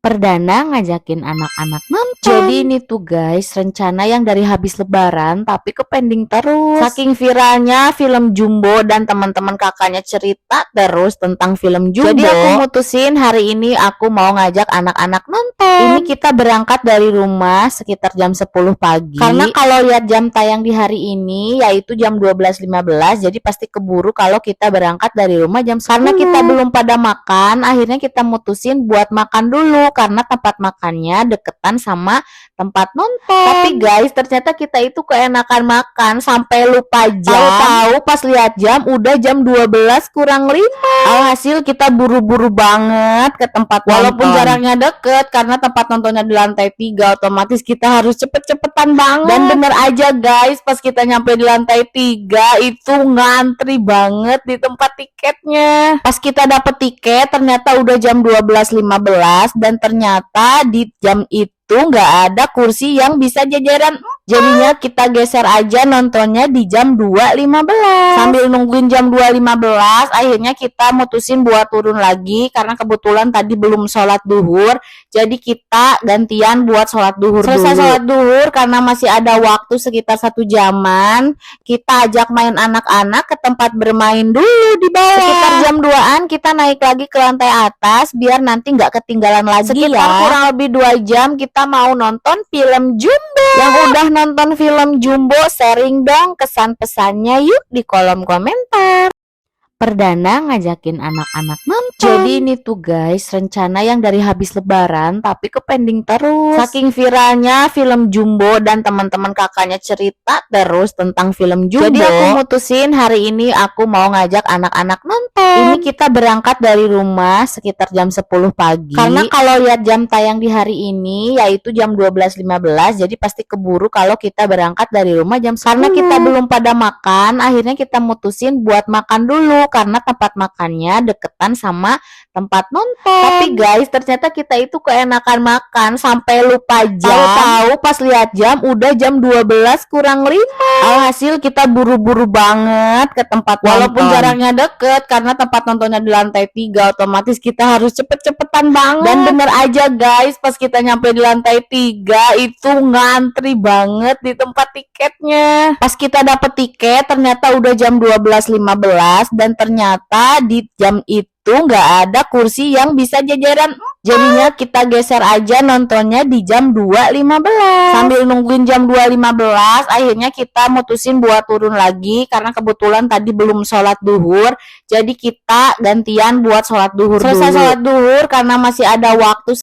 Perdana ngajakin anak-anak nonton. Jadi ini tuh guys, rencana yang dari habis lebaran tapi ke pending terus. Saking viralnya film Jumbo dan teman-teman kakaknya cerita terus tentang film Jumbo. Jadi aku mutusin hari ini aku mau ngajak anak-anak nonton. Ini kita berangkat dari rumah sekitar jam 10 pagi. Karena kalau lihat jam tayang di hari ini yaitu jam 12.15, jadi pasti keburu kalau kita berangkat dari rumah jam 10. Karena kita belum pada makan, akhirnya kita mutusin buat makan dulu karena tempat makannya deketan sama tempat nonton. Tapi guys, ternyata kita itu keenakan makan sampai lupa jam. Tahu-tahu pas lihat jam udah jam 12 kurang 5. Alhasil kita buru-buru banget ke tempat nonton. Walaupun jaraknya deket karena tempat nontonnya di lantai 3, otomatis kita harus cepet-cepetan banget. Dan bener aja guys, pas kita nyampe di lantai 3 itu ngantri banget di tempat tiketnya. Pas kita dapet tiket ternyata udah jam 12.15 dan ternyata di jam itu nggak ada kursi yang bisa jajaran. Jadinya kita geser aja nontonnya di jam 2.15. Sambil nungguin jam 2.15 akhirnya kita mutusin buat turun lagi karena kebetulan tadi belum sholat duhur. Jadi kita gantian buat sholat duhur. Selesai sholat duhur karena masih ada waktu sekitar 1 jaman, kita ajak main anak-anak ke tempat bermain dulu di bawah. Sekitar jam 2-an kita naik lagi ke lantai atas biar nanti nggak ketinggalan lagi. Sekitar kurang lebih 2 jam kita mau nonton film Jumbo. Yang udah nonton film Jumbo sharing dong kesan pesannya yuk di kolom komentar. Perdana ngajakin anak-anak nonton. Jadi ini tuh guys, rencana yang dari habis lebaran tapi ke pending terus. Saking viralnya film Jumbo dan teman-teman kakaknya cerita terus tentang film Jumbo. Jadi aku mutusin hari ini aku mau ngajak anak-anak nonton. Ini kita berangkat dari rumah sekitar jam 10 pagi. Karena kalau lihat jam tayang di hari ini yaitu jam 12.15, jadi pasti keburu kalau kita berangkat dari rumah jam 10. Karena kita belum pada makan, akhirnya kita mutusin buat makan dulu karena tempat makannya deketan sama tempat nonton. Tapi guys, ternyata kita itu keenakan makan sampai lupa jam. Tahu-tahu pas lihat jam udah jam 12 kurang 5. Alhasil kita buru-buru banget ke tempat nonton. Walaupun jaraknya deket karena tempat nontonnya di lantai 3, otomatis kita harus cepet-cepetan banget. Dan bener aja guys, pas kita nyampe di lantai 3 itu ngantri banget di tempat tiketnya. Pas kita dapet tiket ternyata udah jam 12.15 dan ternyata di jam itu nggak ada kursi yang bisa jajaran. Jadinya kita geser aja nontonnya di jam 2.15. Sambil nungguin jam 2.15 akhirnya kita mutusin buat turun lagi karena kebetulan tadi belum sholat duhur. Jadi kita gantian buat sholat duhur. Selesai sholat duhur karena masih ada waktu